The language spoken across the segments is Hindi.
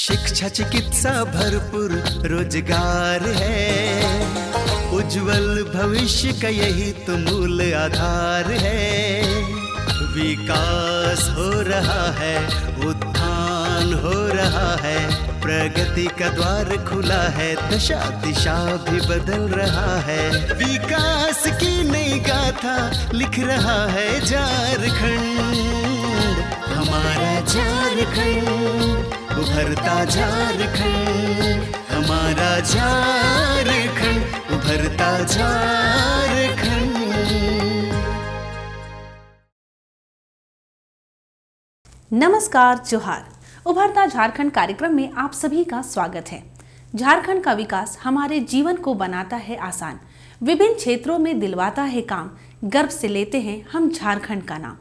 शिक्षा चिकित्सा भरपूर रोजगार है, उज्जवल भविष्य का यही तो मूल आधार है। विकास हो रहा है, उत्थान हो रहा है, प्रगति का द्वार खुला है, दशा दिशा भी बदल रहा है। विकास की नई गाथा लिख रहा है झारखंड, हमारा झारखंड, उभरता झारखंड, हमारा झारखंड, उभरता झारखंड। नमस्कार, जोहार। उभरता झारखंड कार्यक्रम में आप सभी का स्वागत है। झारखंड का विकास हमारे जीवन को बनाता है आसान, विभिन्न क्षेत्रों में दिलवाता है काम, गर्व से लेते हैं हम झारखंड का नाम।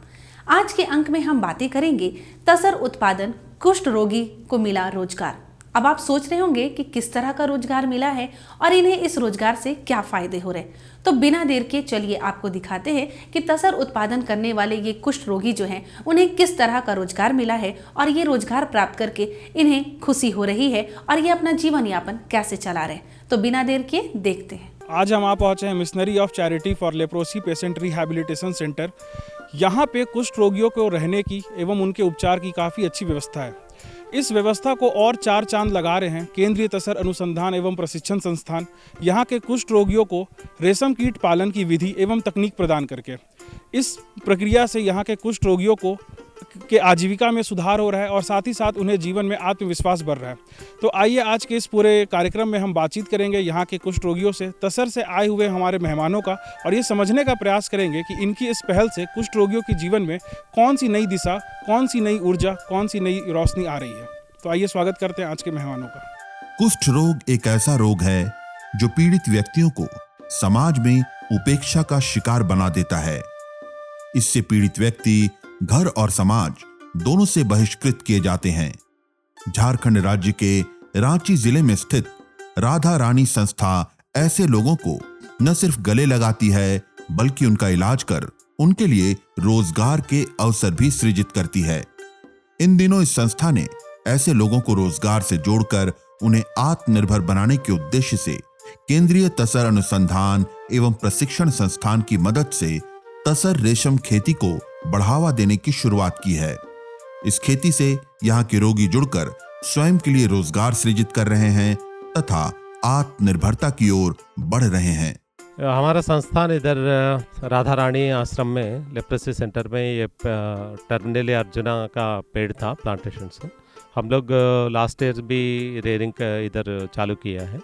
आज के अंक में हम बातें करेंगे तसर उत्पादन कुष्ठ रोगी को मिला रोजगार। अब आप सोच रहे होंगे कि किस तरह का रोजगार मिला है और इन्हें इस रोजगार से क्या फायदे हो रहे। तो बिना देर के चलिए आपको दिखाते हैं कि तसर उत्पादन करने वाले ये कुष्ठ रोगी जो हैं उन्हें किस तरह का रोजगार मिला है और ये रोजगार प्राप्त करके इन्हें खुशी हो रही है और ये अपना जीवन यापन कैसे चला रहे। तो बिना देर के देखते हैं। आज हम पहुंचे हैं missionary of charity for leprosy patient rehabilitation centre. यहाँ पे कुष्ठ रोगियों को रहने की एवं उनके उपचार की काफ़ी अच्छी व्यवस्था है। इस व्यवस्था को और 4 चांद लगा रहे हैं केंद्रीय तसर अनुसंधान एवं प्रशिक्षण संस्थान, यहाँ के कुष्ठ रोगियों को रेशम कीट पालन की विधि एवं तकनीक प्रदान करके। इस प्रक्रिया से यहाँ के कुष्ठ रोगियों को के आजीविका में सुधार हो रहा है और साथ ही साथ उन्हें जीवन में आत्मविश्वास बढ़ रहा है। तो आइए आज के इस पूरे कार्यक्रम में हम बातचीत करेंगे यहाँ के कुष्ठ रोगियों से, तसर से आए हुए हमारे मेहमानों का, और ये समझने का प्रयास करेंगे कि इनकी इस पहल से कुष्ठ रोगियों के जीवन में कौन सी नई दिशा, कौन सी नई ऊर्जा, कौन सी नई रोशनी आ रही है। तो आइए स्वागत करते हैं आज के मेहमानों का। कुष्ठ रोग एक ऐसा रोग है जो पीड़ित व्यक्तियों को समाज में उपेक्षा का शिकार बना देता है। इससे पीड़ित व्यक्ति घर और समाज दोनों से बहिष्कृत किए जाते हैं। झारखंड राज्य के रांची जिले में स्थित राधा रानी संस्था ऐसे लोगों को न सिर्फ गले लगाती है बल्कि उनका इलाज कर उनके लिए रोजगार के अवसर भी सृजित करती है। इन दिनों इस संस्था ने ऐसे लोगों को रोजगार से जोड़कर उन्हें आत्मनिर्भर बनाने के उद्देश्य से केंद्रीय तसर अनुसंधान एवं प्रशिक्षण संस्थान की मदद से तसर रेशम खेती को बढ़ावा देने की शुरुआत की है। इस खेती से यहाँ के रोगी जुड़कर स्वयं के लिए रोजगार सृजित कर रहे हैं तथा आत्मनिर्भरता की ओर बढ़ रहे हैं। हमारा संस्थान इधर राधा रानी आश्रम में लेप्रोसी सेंटर में ये टर्मिनेलिया अर्जुना का पेड़ था, प्लांटेशन से हम लोग लास्ट ईयर भी रेयरिंग इधर चालू किया है।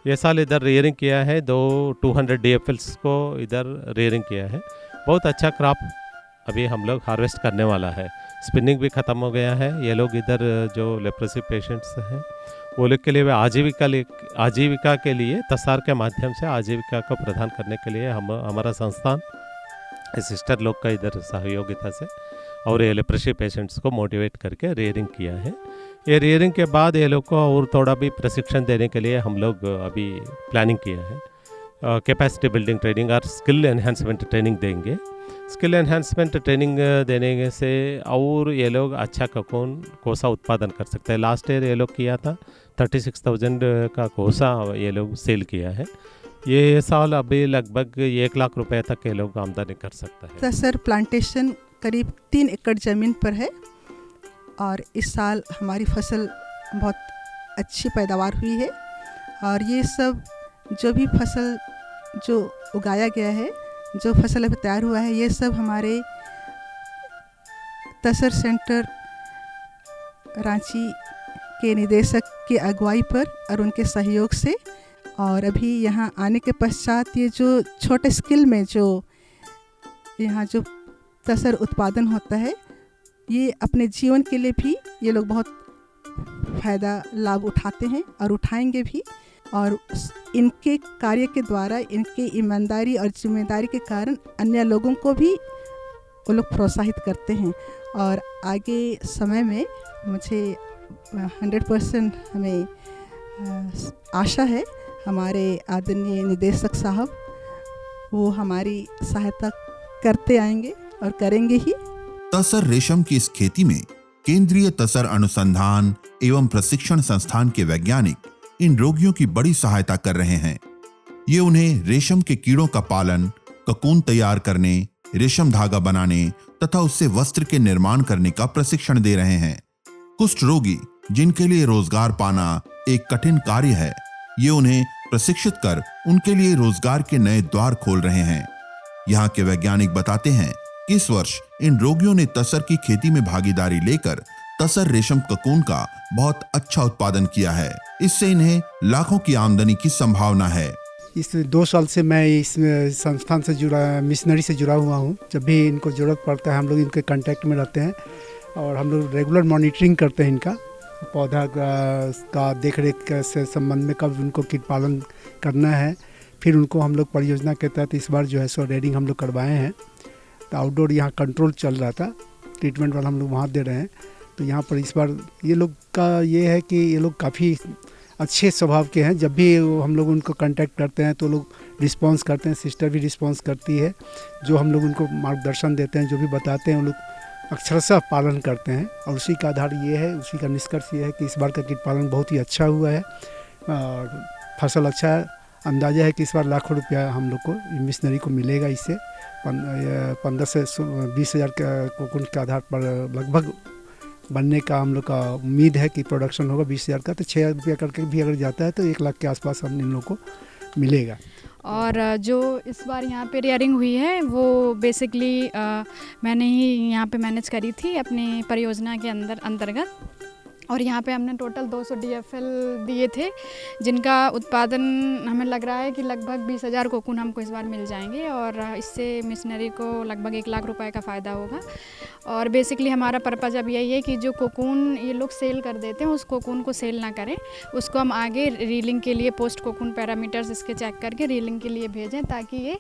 ये साल इधर रेयरिंग किया है, 200 DFLs को इधर रेयरिंग किया है। बहुत अच्छा क्रॉप अभी हम लोग हार्वेस्ट करने वाला है। स्पिनिंग भी ख़त्म हो गया है। ये लोग इधर जो लेप्रोसी पेशेंट्स हैं वो लोग के लिए आजीविका के लिए तसार के माध्यम से आजीविका को प्रदान करने के लिए हमारा संस्थान सिस्टर लोग का इधर सहयोगिता से और ये लेप्रोसी पेशेंट्स को मोटिवेट करके रेयरिंग किया है। ये रेयरिंग के बाद ये लोग को और थोड़ा भी प्रशिक्षण देने के लिए हम लोग अभी प्लानिंग किया है। कैपेसिटी बिल्डिंग ट्रेनिंग और स्किल एनहांसमेंट ट्रेनिंग देंगे। स्किल एनहांसमेंट ट्रेनिंग देने से और ये लोग अच्छा कोसा उत्पादन कर सकते हैं। लास्ट ईयर ये लोग किया था 36,000 का कोसा ये लोग सेल किया है। ये साल अभी लगभग 1 लाख रुपए तक ये लोग आमदनी कर सकता है। तसर प्लांटेशन करीब 3 एकड़ ज़मीन पर है और इस साल हमारी फसल बहुत अच्छी पैदावार हुई है। और ये सब जो भी फसल जो उगाया गया है, जो फसल अभी तैयार हुआ है, ये सब हमारे तसर सेंटर रांची के निदेशक के अगुवाई पर और उनके सहयोग से, और अभी यहाँ आने के पश्चात ये जो छोटे स्किल में जो यहाँ जो तसर उत्पादन होता है, ये अपने जीवन के लिए भी ये लोग बहुत फ़ायदा लाभ उठाते हैं और उठाएंगे भी। और इनके कार्य के द्वारा, इनके ईमानदारी और जिम्मेदारी के कारण अन्य लोगों को भी वो लोग प्रोत्साहित करते हैं। और आगे समय में मुझे 100% हमें आशा है हमारे आदरणीय निदेशक साहब वो हमारी सहायता करते आएंगे और करेंगे ही। तसर रेशम की इस खेती में केंद्रीय तसर अनुसंधान एवं प्रशिक्षण संस्थान के वैज्ञानिक इन रोगियों की बड़ी सहायता कर रहे हैं। ये उन्हें रेशम के कीड़ों का पालन, ककून तैयार करने, रेशम धागा बनाने तथा उससे वस्त्र के निर्माण करने का प्रशिक्षण दे रहे हैं। कुष्ठ रोगी जिनके लिए रोजगार पाना एक कठिन कार्य है, ये उन्हें प्रशिक्षित कर उनके लिए रोजगार के नए द्वार खोल रहे हैं। यहाँ के वैज्ञानिक बताते हैं कि इस वर्ष इन रोगियों ने तसर की खेती में भागीदारी लेकर तसर रेशम ककून का बहुत अच्छा उत्पादन किया है। इससे इन्हें लाखों की आमदनी की संभावना है। इस 2 साल से मैं इस संस्थान से जुड़ा, मिशनरी से जुड़ा हुआ हूँ। जब भी इनको ज़रूरत पड़ता है हम लोग इनके कांटेक्ट में रहते हैं और हम लोग रेगुलर मॉनिटरिंग करते हैं इनका पौधा का देख रेख से संबंध में, कब उनको कीट पालन करना है। फिर उनको हम लोग परियोजना के तहत इस बार जो है सो रेडिंग हम लोग करवाए हैं। तो आउटडोर यहाँ कंट्रोल चल रहा था, ट्रीटमेंट वाला हम लोग वहाँ दे रहे हैं। तो यहाँ पर इस बार ये लोग का ये है कि ये लोग काफ़ी अच्छे स्वभाव के हैं। जब भी हम लोग उनको कांटेक्ट करते हैं तो लोग रिस्पांस करते हैं, सिस्टर भी रिस्पांस करती है। जो हम लोग उनको मार्गदर्शन देते हैं, जो भी बताते हैं, वो लोग अक्षरशः पालन करते हैं। और उसी का आधार ये है, उसी का निष्कर्ष ये है कि इस बार का कीट पालन बहुत ही अच्छा हुआ है और फसल अच्छा है। अंदाज़ा है कि इस बार लाखों रुपया हम लोग को मिशनरी को मिलेगा। इससे 15 से 20 हज़ार कोकून के आधार पर लगभग बनने का हम लोग का उम्मीद है कि प्रोडक्शन होगा 20 हज़ार का। तो 6 रुपया करके भी अगर जाता है तो 1 लाख के आसपास हम इन लोगों को मिलेगा। और जो इस बार यहाँ पे रेयरिंग हुई है वो बेसिकली मैंने ही यहाँ पे मैनेज करी थी अपनी परियोजना के अंतर्गत। और यहाँ पे हमने टोटल 200 DFL दिए थे, जिनका उत्पादन हमें लग रहा है कि लगभग 20,000 कोकून हमको इस बार मिल जाएंगे। और इससे मिशनरी को लगभग 1 लाख रुपए का फ़ायदा होगा। और बेसिकली हमारा पर्पज़ अब यही है कि जो कोकून ये लोग सेल कर देते हैं, उस कोकून को सेल ना करें, उसको हम आगे रीलिंग के लिए पोस्ट कोकून पैरामीटर्स इसके चेक करके रीलिंग के लिए भेजें, ताकि ये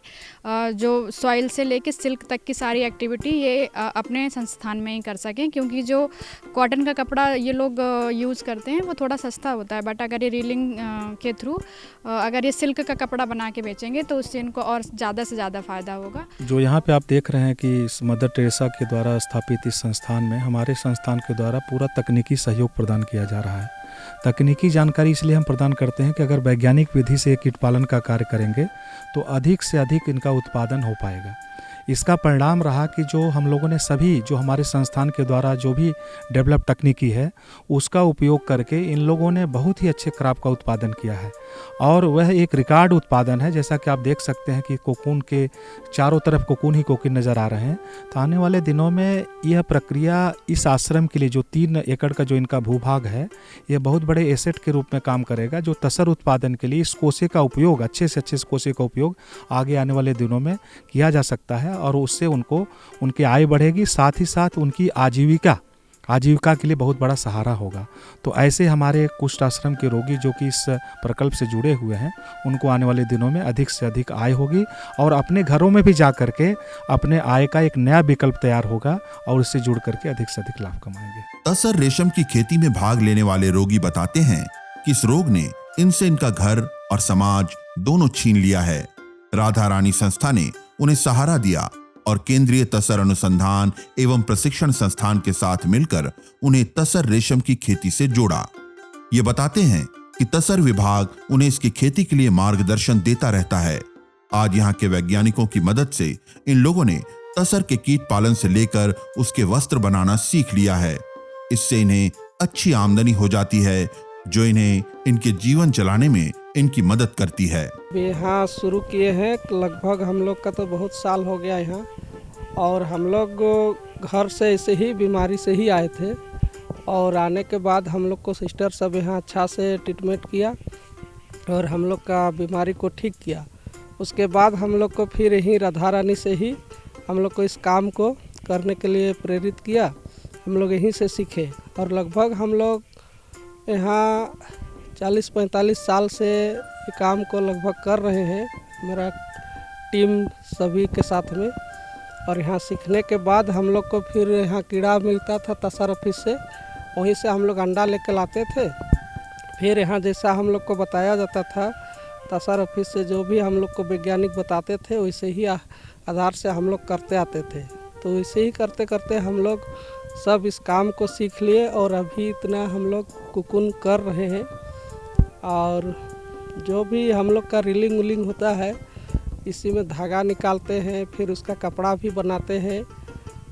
जो सॉइल से लेके सिल्क तक की सारी एक्टिविटी ये अपने संस्थान में ही कर सकें। क्योंकि जो कॉटन का कपड़ा ये लोग यूज़ करते हैं वो थोड़ा सस्ता होता है, बट अगर ये रीलिंग के थ्रू अगर ये सिल्क का कपड़ा बना के बेचेंगे तो उससे इनको और ज़्यादा से ज़्यादा फ़ायदा होगा। जो यहाँ पे आप देख रहे हैं कि इस मदर टेरेसा के द्वारा स्थापित इस संस्थान में हमारे संस्थान के द्वारा पूरा तकनीकी सहयोग प्रदान किया जा रहा है। तकनीकी जानकारी इसलिए हम प्रदान करते हैं कि अगर वैज्ञानिक विधि से कीट पालन का कार्य करेंगे तो अधिक से अधिक इनका उत्पादन हो पाएगा। इसका परिणाम रहा कि जो हम लोगों ने सभी जो हमारे संस्थान के द्वारा जो भी डेवलप तकनीकी है उसका उपयोग करके इन लोगों ने बहुत ही अच्छे क्रॉप का उत्पादन किया है। और वह एक रिकॉर्ड उत्पादन है। जैसा कि आप देख सकते हैं कि कोकून के चारों तरफ कोकून ही कोकून नज़र आ रहे हैं। तो आने वाले दिनों में यह प्रक्रिया इस आश्रम के लिए जो 3 एकड़ का जो इनका भूभाग है, ये बहुत बड़े एसेट के रूप में काम करेगा। जो तसर उत्पादन के लिए इस कोसे का उपयोग, अच्छे से अच्छे इस कोसे का उपयोग आगे आने वाले दिनों में किया जा सकता है और उससे उनको उनकी आय बढ़ेगी, साथ ही साथ उनकी आजीविका के लिए बहुत बड़ा सहारा होगा। तो ऐसे हमारे कुष्ठ आश्रम के रोगी जो कि इस प्रकल्प से जुड़े हुए हैं, उनको आने वाले दिनों में अधिक से अधिक आय होगी और अपने घरों में भी जा करके अपने आय का एक नया विकल्प तैयार होगा और इससे जुड़ करके अधिक से अधिक लाभ कमाएंगे। तसर रेशम की खेती में भाग लेने वाले रोगी बताते हैं कि इस रोग ने इनसे इनका घर और समाज दोनों छीन लिया है। राधा रानी संस्था ने उन्हें सहारा दिया और केंद्रीय तसर अनुसंधान एवं प्रशिक्षण संस्थान के साथ मिलकर उन्हें तसर रेशम की खेती से जोड़ा। ये बताते हैं कि तसर विभाग उन्हें इसकी खेती के लिए मार्गदर्शन देता रहता है। आज यहाँ के वैज्ञानिकों की मदद से इन लोगों ने तसर के कीट पालन से लेकर उसके वस्त्र बनाना सीख लिया है। इससे इन्हें अच्छी आमदनी हो जाती है, जो इन्हें इनके जीवन चलाने में इनकी मदद करती है। यहाँ शुरू किए हैं, लगभग हम लोग का तो बहुत साल हो गया यहाँ। और हम लोग घर से ऐसे ही बीमारी से ही आए थे और आने के बाद हम लोग को सिस्टर सब यहाँ अच्छा से ट्रीटमेंट किया और हम लोग का बीमारी को ठीक किया। उसके बाद हम लोग को फिर यहीं राधा रानी से ही हम लोग को इस काम को करने के लिए प्रेरित किया। हम लोग यहीं से सीखे और लगभग हम लोग यहाँ 40-45 साल से ये काम को लगभग कर रहे हैं, मेरा टीम सभी के साथ में। और यहाँ सीखने के बाद हम लोग को फिर यहाँ कीड़ा मिलता था तसर ऑफिस से, वहीं से हम लोग अंडा लेकर लाते थे। फिर यहाँ जैसा हम लोग को बताया जाता था तसर ऑफिस से, जो भी हम लोग को वैज्ञानिक बताते थे वैसे ही आधार से हम लोग करते आते थे। तो वैसे ही करते करते हम लोग सब इस काम को सीख लिए और अभी इतना हम लोग कुकुन कर रहे हैं। और जो भी हम लोग का रीलिंग उलिंग होता है इसी में धागा निकालते हैं, फिर उसका कपड़ा भी बनाते हैं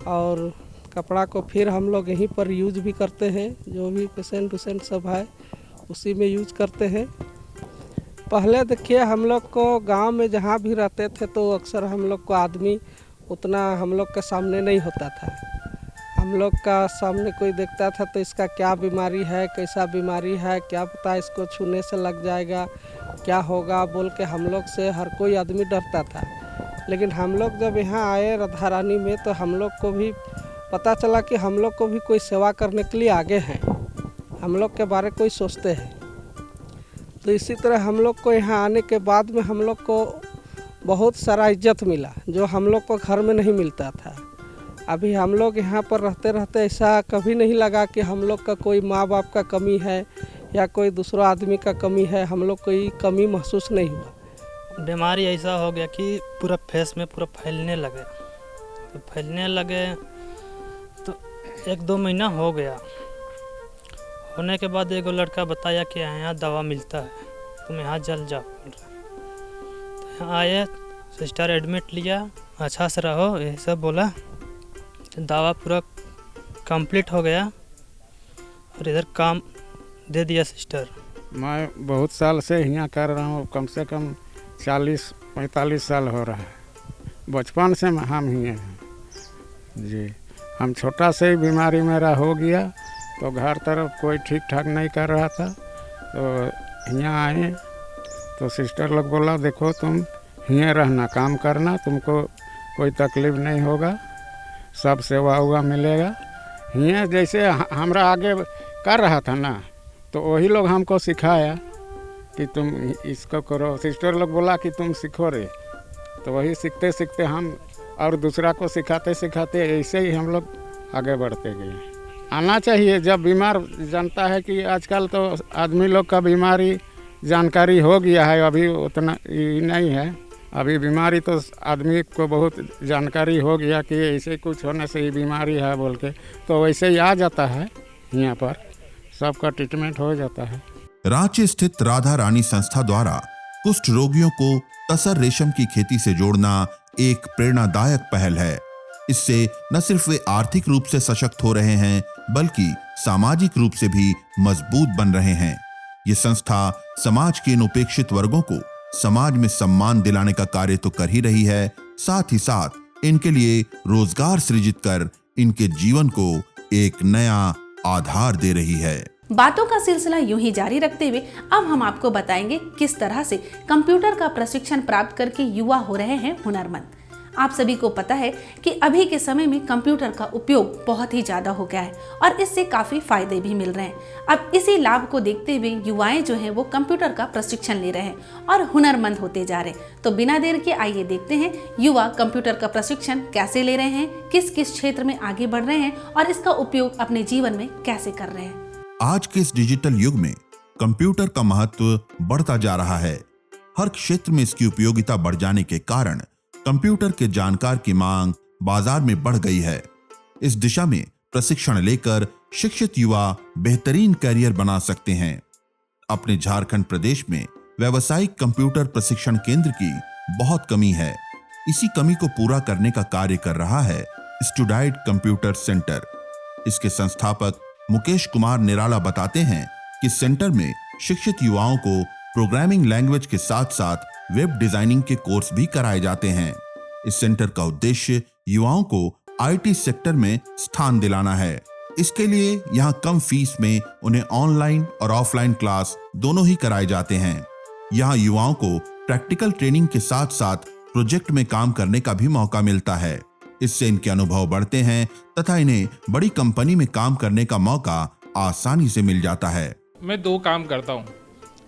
और कपड़ा को फिर हम लोग यहीं पर यूज भी करते हैं। जो भी पेशेंट उसेंट सब है उसी में यूज करते हैं। पहले देखिए हम लोग को गांव में जहाँ भी रहते थे तो अक्सर हम लोग को आदमी उतना हम लोग के सामने नहीं होता था। हम लोग का सामने कोई देखता था तो इसका क्या बीमारी है, कैसा बीमारी है, क्या पता इसको छूने से लग जाएगा, क्या होगा बोल के हम लोग से हर कोई आदमी डरता था। लेकिन हम लोग जब यहाँ आए राधा रानी में तो हम लोग को भी पता चला कि हम लोग को भी कोई सेवा करने के लिए आगे हैं, हम लोग के बारे कोई सोचते हैं। तो इसी तरह हम लोग को यहाँ आने के बाद में हम लोग को बहुत सारा इज्जत मिला जो हम लोग को घर में नहीं मिलता था। अभी हम लोग यहाँ पर रहते रहते ऐसा कभी नहीं लगा कि हम लोग का कोई माँ बाप का कमी है या कोई दूसरा आदमी का कमी है, हम लोग को ये कमी महसूस नहीं हुआ। बीमारी ऐसा हो गया कि पूरा फेस में पूरा फैलने लगे, तो फैलने लगे तो 1-2 महीना हो गया। होने के बाद एगो लड़का बताया कि यहाँ दवा मिलता है, तुम यहाँ जल जाओ। तो यहाँ आए, सिस्टर एडमिट लिया, अच्छा से रहो यही सब बोला। दवा पूरा कंप्लीट हो गया और इधर काम दे दिया सिस्टर। मैं बहुत साल से यहाँ कर रहा हूँ, कम से कम 40-45 साल हो रहा है। बचपन से हम ही हैं जी। हम छोटा से ही बीमारी मेरा हो गया तो घर तरफ कोई ठीक ठाक नहीं कर रहा था, तो यहाँ आए तो सिस्टर लोग बोला देखो तुम यहाँ रहना, काम करना, तुमको कोई तकलीफ नहीं होगा, सब सेवा हुआ मिलेगा। यहाँ जैसे हमरा आगे कर रहा था ना तो वही लोग हमको सिखाया कि तुम इसको करो। सिस्टर लोग बोला कि तुम सीखो रे, तो वही सीखते सीखते हम और दूसरा को सिखाते सिखाते ऐसे ही हम लोग आगे बढ़ते गए। आना चाहिए, जब बीमार जानता है कि आजकल तो आदमी लोग का बीमारी जानकारी हो गया है, अभी उतना ही नहीं है। अभी बीमारी तो आदमी को बहुत जानकारी हो गया कि ऐसे कुछ होने से ही बीमारी है बोल के, तो वैसे ही आ जाता है, यहाँ पर सबका ट्रीटमेंट हो जाता है। रांची स्थित राधा रानी संस्था द्वारा कुष्ठ रोगियों को तसर रेशम की खेती से जोड़ना एक प्रेरणादायक पहल है। इससे न सिर्फ वे आर्थिक रूप से सशक्त हो रहे हैं बल्कि सामाजिक रूप से भी मजबूत बन रहे हैं। ये संस्था समाज के इन उपेक्षित वर्गों को समाज में सम्मान दिलाने का कार्य तो कर ही रही है, साथ ही साथ इनके लिए रोजगार सृजित कर इनके जीवन को एक नया आधार दे रही है। बातों का सिलसिला यूं ही जारी रखते हुए अब हम आपको बताएंगे किस तरह से कंप्यूटर का प्रशिक्षण प्राप्त करके युवा हो रहे हैं हुनरमंद। आप सभी को पता है कि अभी के समय में कंप्यूटर का उपयोग बहुत ही ज्यादा हो गया है और इससे काफी फायदे भी मिल रहे हैं। अब इसी लाभ को देखते हुए युवाएं जो हैं वो कंप्यूटर का प्रशिक्षण ले रहे हैं और हुनरमंद होते जा रहे हैं। तो बिना देर के आइए देखते हैं युवा कंप्यूटर का प्रशिक्षण कैसे ले रहे हैं, किस किस क्षेत्र में आगे बढ़ रहे हैं और इसका उपयोग अपने जीवन में कैसे कर रहे हैं। आज के इस डिजिटल युग में कंप्यूटर का महत्व बढ़ता जा रहा है। हर क्षेत्र में इसकी उपयोगिता बढ़ जाने के कारण कंप्यूटर के जानकार की मांग बाजार में बढ़ गई है। इस दिशा में प्रशिक्षण लेकर शिक्षित युवा बेहतरीन करियर बना सकते हैं। अपने झारखंड प्रदेश में व्यावसायिक कंप्यूटर प्रशिक्षण केंद्र की बहुत कमी है। इसी कमी को पूरा करने का कार्य कर रहा है स्टूडाइट कंप्यूटर सेंटर। इसके संस्थापक मुकेश कुमार निराला बताते हैं कि सेंटर में शिक्षित युवाओं को प्रोग्रामिंग लैंग्वेज के साथ साथ वेब डिजाइनिंग के कोर्स भी कराए जाते हैं। इस सेंटर का उद्देश्य युवाओं को आईटी सेक्टर में स्थान दिलाना है। इसके लिए यहाँ कम फीस में उन्हें ऑनलाइन और ऑफलाइन क्लास दोनों ही कराए जाते हैं। यहाँ युवाओं को प्रैक्टिकल ट्रेनिंग के साथ साथ प्रोजेक्ट में काम करने का भी मौका मिलता है। इससे इनके अनुभव बढ़ते हैं तथा इन्हें बड़ी कंपनी में काम करने का मौका आसानी से मिल जाता है। मैं 2 काम करता हूँ,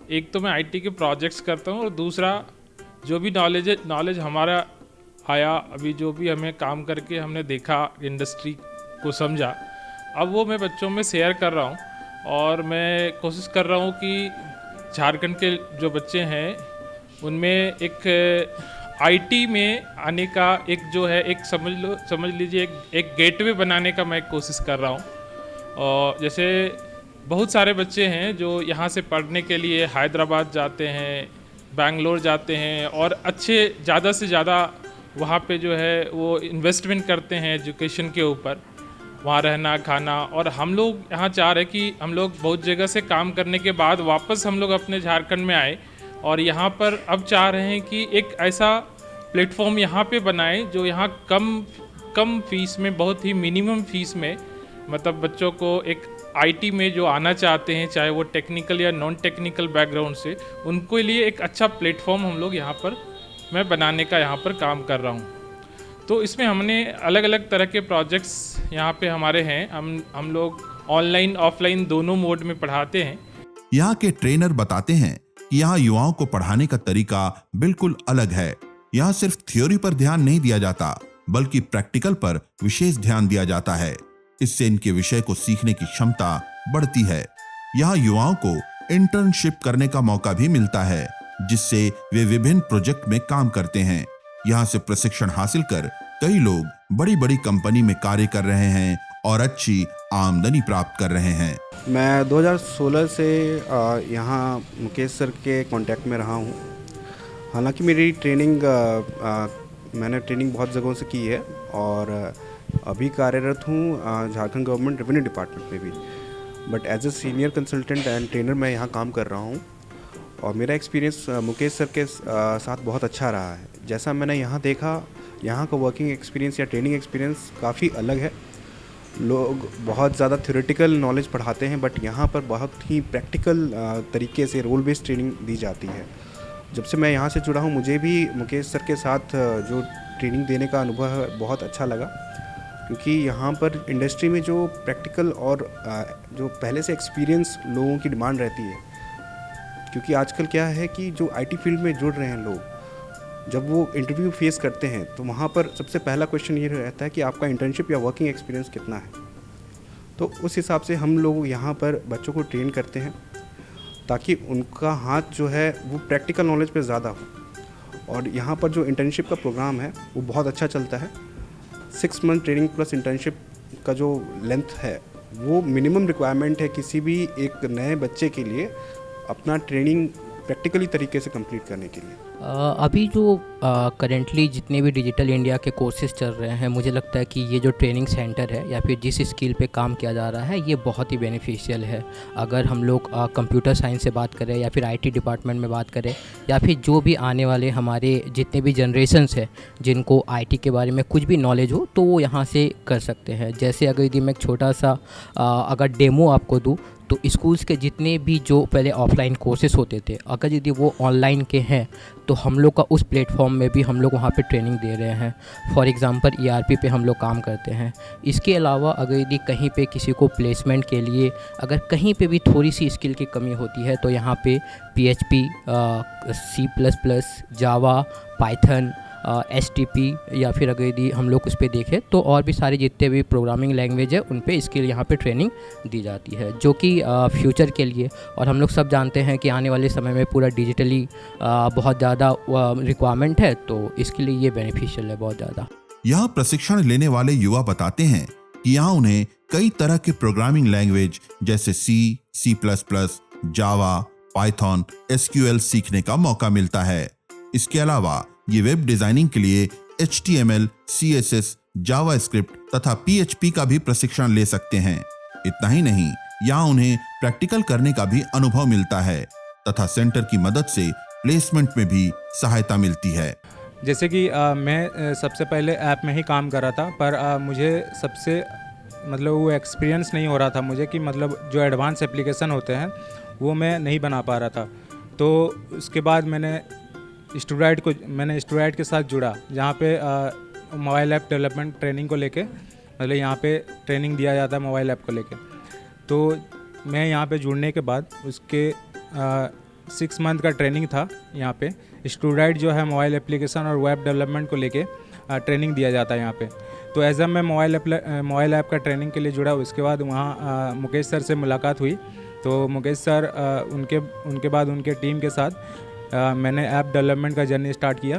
एक तो मैं आईटी के प्रोजेक्ट्स करता हूँ और दूसरा जो भी नॉलेज हमारा आया, अभी जो भी हमें काम करके हमने देखा, इंडस्ट्री को समझा, अब वो मैं बच्चों में शेयर कर रहा हूँ। और मैं कोशिश कर रहा हूँ कि झारखंड के जो बच्चे हैं उनमें एक आईटी में आने का एक जो है एक समझ लीजिए एक गेटवे बनाने का मैं कोशिश कर रहा हूँ। और जैसे बहुत सारे बच्चे हैं जो यहाँ से पढ़ने के लिए हैदराबाद जाते हैं, बेंगलोर जाते हैं और अच्छे ज़्यादा से ज़्यादा वहाँ पे जो है वो इन्वेस्टमेंट करते हैं एजुकेशन के ऊपर, वहाँ रहना खाना। और हम लोग यहाँ चाह रहे कि हम लोग बहुत जगह से काम करने के बाद वापस हम लोग अपने झारखंड में आए और यहाँ पर अब चाह रहे हैं कि एक ऐसा प्लेटफॉर्म यहाँ पे बनाएं जो यहाँ कम फीस में, बहुत ही मिनिमम फीस में, मतलब बच्चों को एक आईटी में जो आना चाहते हैं, चाहे वो टेक्निकल या नॉन टेक्निकल बैकग्राउंड से, उनको लिए एक अच्छा प्लेटफॉर्म हम लोग यहाँ पर मैं बनाने का यहाँ पर काम कर रहा हूँ। तो इसमें हमने अलग अलग तरह के प्रोजेक्ट्स यहाँ पे हमारे हैं। हम लोग ऑनलाइन ऑफलाइन दोनों मोड में पढ़ाते हैं। यहाँ के ट्रेनर बताते हैं कि यहाँ युवाओं को पढ़ाने का तरीका बिल्कुल अलग है। यहाँ सिर्फ थ्योरी पर ध्यान नहीं दिया जाता, बल्कि प्रैक्टिकल पर विशेष ध्यान दिया जाता है। इससे इनके विषय को सीखने की क्षमता बढ़ती है। यहाँ युवाओं को इंटर्नशिप करने का मौका भी मिलता है, जिससे वे विभिन्न प्रोजेक्ट में काम करते हैं। यहाँ से प्रशिक्षण हासिल कर कई लोग बड़ी बड़ी कंपनी में कार्य कर रहे हैं और अच्छी आमदनी प्राप्त कर रहे हैं। मैं 2016 से यहाँ मुकेश सर के कांटेक्ट में रहा हूँ। हालांकि मेरी ट्रेनिंग मैंने ट्रेनिंग बहुत जगहों से की है और अभी कार्यरत हूँ झारखंड गवर्नमेंट रेवेन्यू डिपार्टमेंट में भी, but as a senior consultant and trainer मैं यहाँ काम कर रहा हूँ। और मेरा एक्सपीरियंस मुकेश सर के साथ बहुत अच्छा रहा है। जैसा मैंने यहाँ देखा, यहाँ का वर्किंग एक्सपीरियंस या ट्रेनिंग एक्सपीरियंस काफ़ी अलग है। लोग बहुत ज़्यादा थ्योरेटिकल नॉलेज पढ़ाते हैं, बट यहाँ पर बहुत ही प्रैक्टिकल तरीके से रोल बेस्ड ट्रेनिंग दी जाती है। जब से मैं यहाँ से जुड़ा हूँ, मुझे भी मुकेश सर के साथ जो ट्रेनिंग देने का अनुभव है बहुत अच्छा लगा, क्योंकि यहाँ पर इंडस्ट्री में जो प्रैक्टिकल और जो पहले से एक्सपीरियंस लोगों की डिमांड रहती है। क्योंकि आजकल क्या है कि जो आईटी फील्ड में जुड़ रहे हैं लोग, जब वो इंटरव्यू फेस करते हैं तो वहाँ पर सबसे पहला क्वेश्चन ये रहता है कि आपका इंटर्नशिप या वर्किंग एक्सपीरियंस कितना है। तो उस हिसाब से हम लोग यहाँ पर बच्चों को ट्रेन करते हैं ताकि उनका हाथ जो है वो प्रैक्टिकल नॉलेज पे ज़्यादा हो। और यहाँ पर जो इंटर्नशिप का प्रोग्राम है वो बहुत अच्छा चलता है। 6 मंथ ट्रेनिंग प्लस इंटर्नशिप का जो लेंथ है वो मिनिमम रिक्वायरमेंट है किसी भी एक नए बच्चे के लिए अपना ट्रेनिंग प्रैक्टिकली तरीके से कंप्लीट करने के लिए। अभी जो करेंटली जितने भी डिजिटल इंडिया के कोर्सेज चल रहे हैं, मुझे लगता है कि ये जो ट्रेनिंग सेंटर है या फिर जिस स्किल पे काम किया जा रहा है, ये बहुत ही बेनिफिशियल है। अगर हम लोग कंप्यूटर साइंस से बात करें या फिर आईटी डिपार्टमेंट में बात करें, या फिर जो भी आने वाले हमारे जितने भी जनरेशन्स हैं जिनको आईटी के बारे में कुछ भी नॉलेज हो, तो वो यहाँ से कर सकते हैं। जैसे अगर यदि मैं एक छोटा सा अगर डेमो आपको दूँ, तो स्कूल्स के जितने भी जो पहले ऑफलाइन कोर्सेज होते थे, अगर यदि वो ऑनलाइन के हैं, तो हम लोग का उस प्लेटफॉर्म में भी हम लोग वहाँ पे ट्रेनिंग दे रहे हैं। फॉर एग्जांपल ERP पे हम लोग काम करते हैं। इसके अलावा अगर यदि कहीं पे किसी को प्लेसमेंट के लिए अगर कहीं पे भी थोड़ी सी स्किल की कमी होती है, तो यहाँ पे PHP, C++, जावा, पाइथन, STP या फिर अगर यदि हम लोग उस पर देखें तो और भी सारे जितने भी प्रोग्रामिंग लैंग्वेज है उन पे इसके यहाँ पे ट्रेनिंग दी जाती है, जो कि फ्यूचर के लिए, और हम लोग सब जानते हैं कि आने वाले समय में पूरा डिजिटली बहुत ज़्यादा रिक्वायरमेंट है, तो इसके लिए ये बेनिफिशियल है बहुत ज़्यादा। यहाँ प्रशिक्षण लेने वाले युवा बताते हैं कि यहाँ उन्हें कई तरह के प्रोग्रामिंग लैंग्वेज जैसे C++, जावा, पाइथन, SQL सीखने का मौका मिलता है। इसके अलावा ये वेब डिजाइनिंग के लिए HTML, CSS, जावास्क्रिप्ट तथा PHP का भी प्रशिक्षण ले सकते हैं। इतना ही नहीं, यहाँ उन्हें प्रैक्टिकल करने का भी अनुभव मिलता है तथा सेंटर की मदद से प्लेसमेंट में भी सहायता मिलती है। जैसे कि मैं सबसे पहले ऐप में ही काम कर रहा था, पर मुझे सबसे मतलब वो एक्सपीरियंस नहीं हो रहा था मुझे कि मतलब जो एडवांस एप्लीकेशन होते हैं वो मैं नहीं बना पा रहा था। तो उसके बाद मैंने स्टूडेंट के साथ जुड़ा, जहाँ पे मोबाइल ऐप डेवलपमेंट ट्रेनिंग को लेके, मतलब यहाँ पे ट्रेनिंग दिया जाता है मोबाइल ऐप को लेके। तो मैं यहाँ पे जुड़ने के बाद उसके 6 मंथ का ट्रेनिंग था। यहाँ पे स्टूडेंट जो है मोबाइल एप्लीकेशन और वेब डेवलपमेंट को लेके ट्रेनिंग दिया जाता है यहाँ पे। तो एज मैं मोबाइल ऐप का ट्रेनिंग के लिए जुड़ा। उसके बाद वहाँ मुकेश सर से मुलाकात हुई। तो मुकेश सर उनके बाद उनके टीम के साथ मैंने ऐप डेवलपमेंट का जर्नी स्टार्ट किया।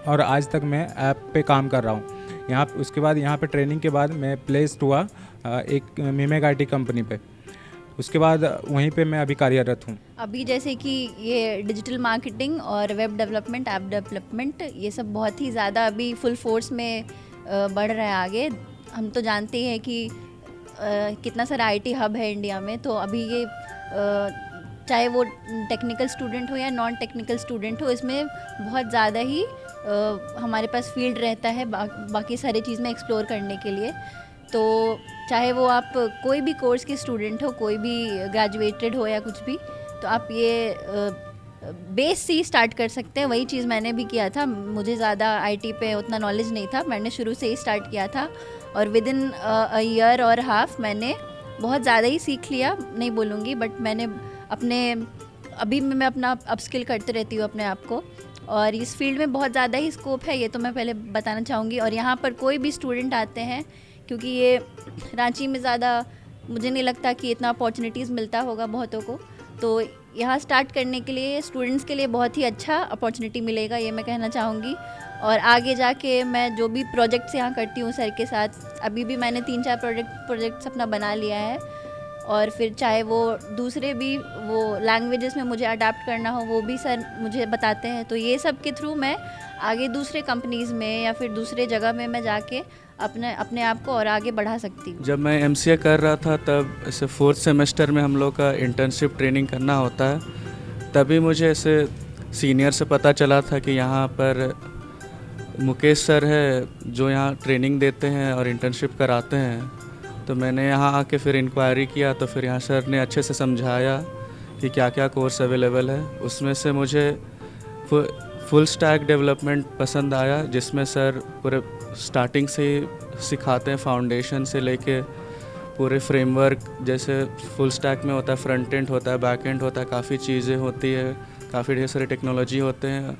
और आज तक मैं ऐप पे काम कर रहा हूँ। यहाँ उसके बाद यहाँ पे ट्रेनिंग के बाद मैं प्लेस्ड हुआ एक मीमेक IT कंपनी पे। उसके बाद वहीं पे मैं अभी कार्यरत हूँ। अभी जैसे कि ये डिजिटल मार्केटिंग और वेब डेवलपमेंट, ऐप डेवलपमेंट, ये सब बहुत ही ज़्यादा अभी फुल फोर्स में बढ़ रहा है आगे। हम तो जानते हैं कि कितना सारा IT हब है इंडिया में। तो अभी ये चाहे वो टेक्निकल स्टूडेंट हो या नॉन टेक्निकल स्टूडेंट हो, इसमें बहुत ज़्यादा ही हमारे पास फील्ड रहता है बाकी सारी चीज़ में एक्सप्लोर करने के लिए। तो चाहे वो आप कोई भी कोर्स के स्टूडेंट हो, कोई भी ग्रेजुएटेड हो या कुछ भी, तो आप ये बेस से ही स्टार्ट कर सकते हैं। वही चीज़ मैंने भी किया था। मुझे ज़्यादा IT पे उतना नॉलेज नहीं था, मैंने शुरू से ही स्टार्ट किया था और विद इन अ ईयर और हाफ मैंने बहुत ज़्यादा ही सीख लिया, नहीं बोलूँगी, बट मैंने अपने अभी मैं अपना अपस्किल करते रहती हूँ अपने आप को। और इस फील्ड में बहुत ज़्यादा ही स्कोप है, ये तो मैं पहले बताना चाहूँगी। और यहाँ पर कोई भी स्टूडेंट आते हैं, क्योंकि ये रांची में ज़्यादा मुझे नहीं लगता कि इतना अपॉर्चुनिटीज़ मिलता होगा बहुतों को, तो यहाँ स्टार्ट करने के लिए स्टूडेंट्स के लिए बहुत ही अच्छा अपॉर्चुनिटी मिलेगा, ये मैं कहना चाहूँगी। और आगे जाके मैं जो भी प्रोजेक्ट्स यहाँ करती हूँ सर के साथ, अभी भी मैंने 3-4 प्रोजेक्ट्स अपना बना लिया है। और फिर चाहे वो दूसरे भी वो लैंग्वेजेस में मुझे अडाप्ट करना हो, वो भी सर मुझे बताते हैं। तो ये सब के थ्रू मैं आगे दूसरे कंपनीज़ में या फिर दूसरे जगह में मैं जाके अपने आप को और आगे बढ़ा सकती हूँ। जब मैं MCA कर रहा था तब ऐसे 4th सेमेस्टर में हम लोग का इंटर्नशिप ट्रेनिंग करना होता है, तभी मुझे ऐसे सीनियर से पता चला था कि यहाँ पर मुकेश सर है जो यहाँ ट्रेनिंग देते हैं और इंटर्नशिप कराते हैं। तो मैंने यहाँ आके फिर इंक्वायरी किया, तो फिर यहाँ सर ने अच्छे से समझाया कि क्या क्या कोर्स अवेलेबल है। उसमें से मुझे फुल स्टैक डेवलपमेंट पसंद आया, जिसमें सर पूरे स्टार्टिंग से ही सिखाते हैं, फाउंडेशन से लेके पूरे फ्रेमवर्क। जैसे फुल स्टैक में होता है फ्रंट एंड होता है, बैक एंड होता है, काफ़ी चीज़ें होती है, काफ़ी ढेर सारे टेक्नोलॉजी होते हैं।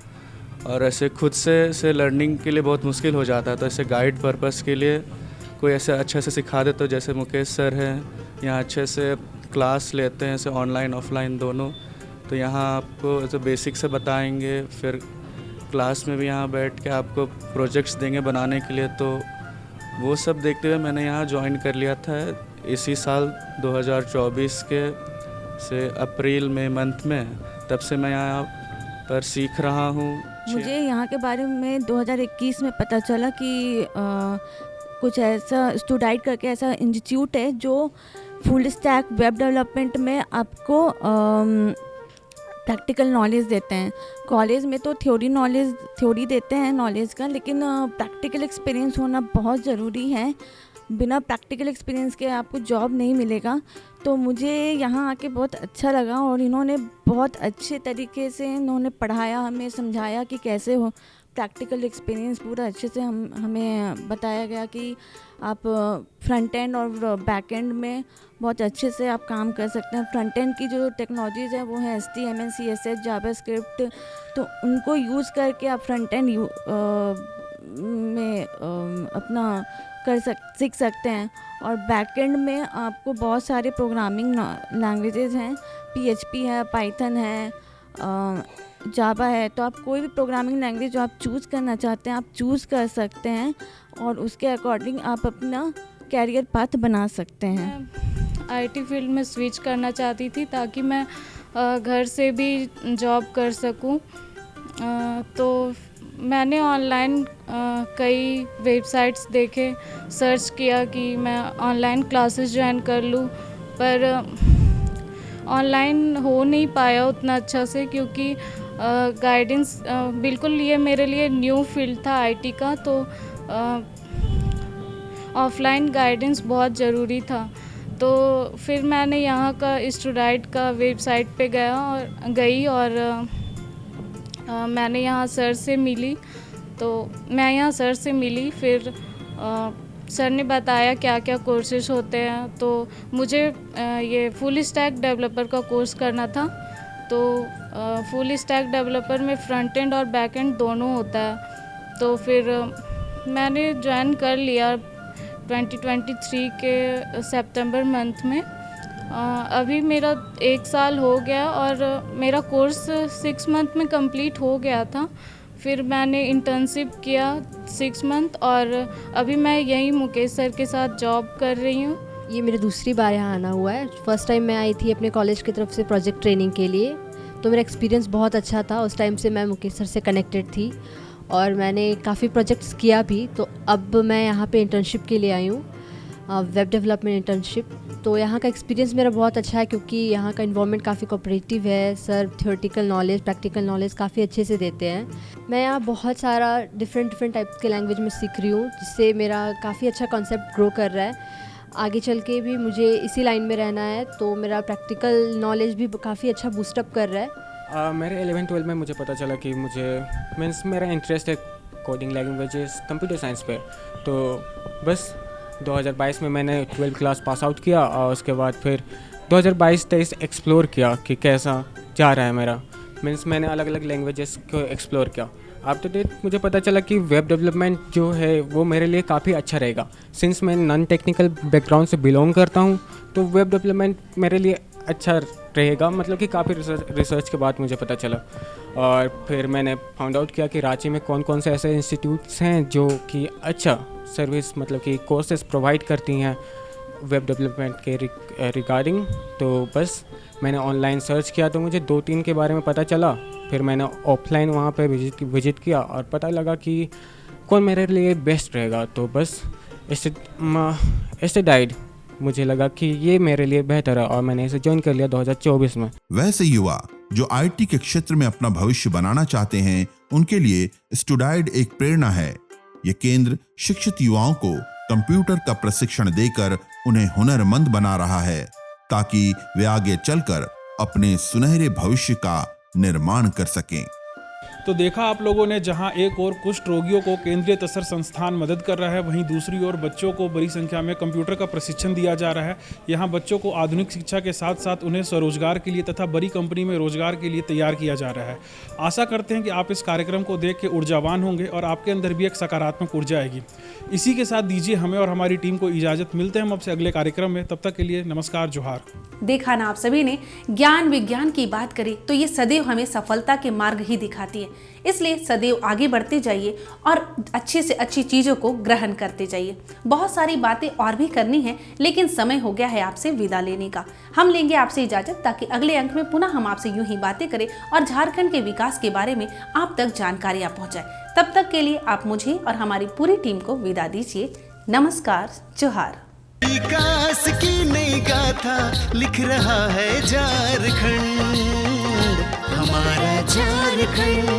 और ऐसे खुद से लर्निंग के लिए बहुत मुश्किल हो जाता है, तो ऐसे गाइड पर्पस के लिए कोई ऐसे अच्छे से सिखा दे, तो जैसे मुकेश सर हैं यहाँ अच्छे से क्लास लेते हैं, ऐसे ऑनलाइन ऑफलाइन दोनों। तो यहाँ आपको ऐसे बेसिक से बताएंगे, फिर क्लास में भी यहाँ बैठ के आपको प्रोजेक्ट्स देंगे बनाने के लिए। तो वो सब देखते हुए मैंने यहाँ ज्वाइन कर लिया था इसी साल 2024 के से अप्रैल में मंथ में। तब से मैं यहाँ पर सीख रहा हूँ। मुझे यहाँ के बारे में 2021 में पता चला कि कुछ ऐसा स्टूडाइट करके ऐसा इंस्टीट्यूट है जो फुल स्टैक वेब डेवलपमेंट में आपको प्रैक्टिकल नॉलेज देते हैं। कॉलेज में तो थ्योरी देते हैं नॉलेज का, लेकिन प्रैक्टिकल एक्सपीरियंस होना बहुत ज़रूरी है। बिना प्रैक्टिकल एक्सपीरियंस के आपको जॉब नहीं मिलेगा। तो मुझे यहाँ आके बहुत अच्छा लगा और इन्होंने बहुत अच्छे तरीके से इन्होंने पढ़ाया, हमें समझाया कि कैसे हो प्रैक्टिकल एक्सपीरियंस पूरा अच्छे से हमें बताया गया कि आप फ्रंट एंड और बैक एंड में बहुत अच्छे से आप काम कर सकते हैं। फ्रंट एंड की जो टेक्नोलॉजीज़ है वो है HTML, CSS, जावास्क्रिप्ट, तो उनको यूज़ करके आप फ्रंट एंड में अपना सीख सकते हैं। और बैक एंड में आपको बहुत सारे प्रोग्रामिंग लैंग्वेजेस हैं, PHP है, पाइथन है, जावा है। तो आप कोई भी प्रोग्रामिंग लैंग्वेज जो आप चूज़ करना चाहते हैं आप चूज़ कर सकते हैं और उसके अकॉर्डिंग आप अपना कैरियर पाथ बना सकते हैं। IT फील्ड में स्विच करना चाहती थी ताकि मैं घर से भी जॉब कर सकूं। तो मैंने ऑनलाइन कई वेबसाइट्स देखे, सर्च किया कि मैं ऑनलाइन क्लासेस ज्वाइन कर लूं, पर ऑनलाइन हो नहीं पाया उतना अच्छा से, क्योंकि गाइडेंस बिल्कुल ये मेरे लिए न्यू फील्ड था IT का। तो ऑफलाइन गाइडेंस बहुत ज़रूरी था। तो फिर मैंने यहाँ का स्टूडाइट का वेबसाइट पे गई और मैंने यहाँ सर से मिली। तो मैं यहाँ सर से मिली, फिर सर ने बताया क्या क्या कोर्सेज होते हैं। तो मुझे ये फुल स्टैक डेवलपर का कोर्स करना था। तो फुल स्टैक डेवलपर में फ्रंट एंड और बैक एंड दोनों होता है। तो फिर मैंने ज्वाइन कर लिया 2023 के सितंबर मंथ में। अभी मेरा 1 साल हो गया और मेरा कोर्स 6 मंथ में कंप्लीट हो गया था, फिर मैंने इंटर्नशिप किया 6 मंथ और अभी मैं यहीं मुकेश सर के साथ जॉब कर रही हूँ। ये मेरी दूसरी बार यहाँ आना हुआ है। फर्स्ट टाइम मैं आई थी अपने कॉलेज की तरफ से प्रोजेक्ट ट्रेनिंग के लिए, तो मेरा एक्सपीरियंस बहुत अच्छा था। उस टाइम से मैं मुकेश सर से कनेक्टेड थी और मैंने काफ़ी प्रोजेक्ट्स किया भी। तो अब मैं यहाँ पे इंटर्नशिप के लिए आई हूँ, वेब डेवलपमेंट इंटर्नशिप। तो यहाँ का एक्सपीरियंस मेरा बहुत अच्छा है क्योंकि यहाँ का इन्वायरमेंट काफ़ी कोऑपरेटिव है। Sir theoretical knowledge, practical knowledge काफ़ी अच्छे से देते हैं। मैं यहाँ बहुत सारा डिफरेंट टाइप्स के लैंग्वेज में सीख रही हूँ, जिससे मेरा काफ़ी अच्छा कॉन्सेप्ट ग्रो कर रहा है। आगे चल के भी मुझे इसी लाइन में रहना है, तो मेरा प्रैक्टिकल नॉलेज भी काफ़ी अच्छा बूस्टअप कर रहा है। मेरे 11-12 में मुझे पता चला कि मुझे मीन्स मेरा इंटरेस्ट है कोडिंग लैंग्वेजेस, कंप्यूटर साइंस पे। तो बस 2022 में मैंने 12th क्लास पास आउट किया और उसके बाद फिर 2022-23 एक्सप्लोर किया कि कैसा जा रहा है मेरा। मीन्स मैंने अलग अलग लैंग्वेजेस को एक्सप्लोर किया। अब टू डेट मुझे पता चला कि वेब डेवलपमेंट जो है वो मेरे लिए काफ़ी अच्छा रहेगा। सिंस मैं नॉन टेक्निकल बैकग्राउंड से बिलोंग करता हूँ, तो वेब डेवलपमेंट मेरे लिए अच्छा रहेगा। मतलब कि काफ़ी रिसर्च के बाद मुझे पता चला और फिर मैंने फाउंड आउट किया कि रांची में कौन कौन से ऐसे इंस्टीट्यूट्स हैं जो कि अच्छा सर्विस मतलब कि कोर्सेज प्रोवाइड करती हैं वेब डेवलपमेंट के रिगार्डिंग। तो बस मैंने ऑनलाइन सर्च किया तो मुझे 2-3 के बारे में पता चला। फिर मैंने ऑफलाइन वहाँ पे विजिट किया और पता लगा कि कौन मेरे लिए बेस्ट रहेगा। तो बस इससे डाइड मुझे लगा कि ये मेरे लिए बेहतर है और मैंने इसे ज्वाइन कर लिया 2024 में। वैसे युवा जो आईटी के क्षेत्र में अपना भविष्य बनाना चाहते हैं, उनके लिए स्टूडाइड एक प्रेरणा है। ये केंद्र शिक्षित युवाओं को कंप्यूटर का प्रशिक्षण देकर उन्हें हुनरमंद बना रहा है, ताकि वे आगे चलकर अपने सुनहरे भविष्य का निर्माण कर सकें। तो देखा आप लोगों ने, जहां एक और कुष्ठ रोगियों को केंद्रीय तसर संस्थान मदद कर रहा है, वहीं दूसरी ओर बच्चों को बड़ी संख्या में कंप्यूटर का प्रशिक्षण दिया जा रहा है। यहां बच्चों को आधुनिक शिक्षा के साथ साथ उन्हें स्वरोजगार के लिए तथा बड़ी कंपनी में रोजगार के लिए तैयार किया जा रहा है। आशा करते हैं कि आप इस कार्यक्रम को देख के ऊर्जावान होंगे और आपके अंदर भी एक सकारात्मक ऊर्जा आएगी। इसी के साथ दीजिए हमें और हमारी टीम को इजाज़त। मिलते हैं हम आपसे अगले कार्यक्रम में, तब तक के लिए नमस्कार, जोहार। देखा ना आप सभी ने, ज्ञान विज्ञान की बात करें तो ये सदैव हमें सफलता के मार्ग ही दिखाती है। इसलिए सदैव आगे बढ़ते जाइए और अच्छे से अच्छी चीज़ों को ग्रहण करते जाइए। बहुत सारी बातें और भी करनी है, लेकिन समय हो गया है आपसे विदा लेने का। हम लेंगे आपसे इजाज़त, ताकि अगले अंक में पुनः हम आपसे यूं ही बातें करें और झारखंड के विकास के बारे में आप तक जानकारियाँ पहुँचाएं। तब तक के लिए आप मुझे और हमारी पूरी टीम को विदा दीजिए। नमस्कार, जोहार। विकास की नई गाथा लिख रहा है झारखंड, हमारा झारखंड,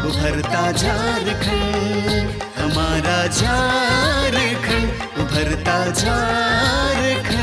उभरता झारखंड, हमारा झारखंड, उभरता झारखंड।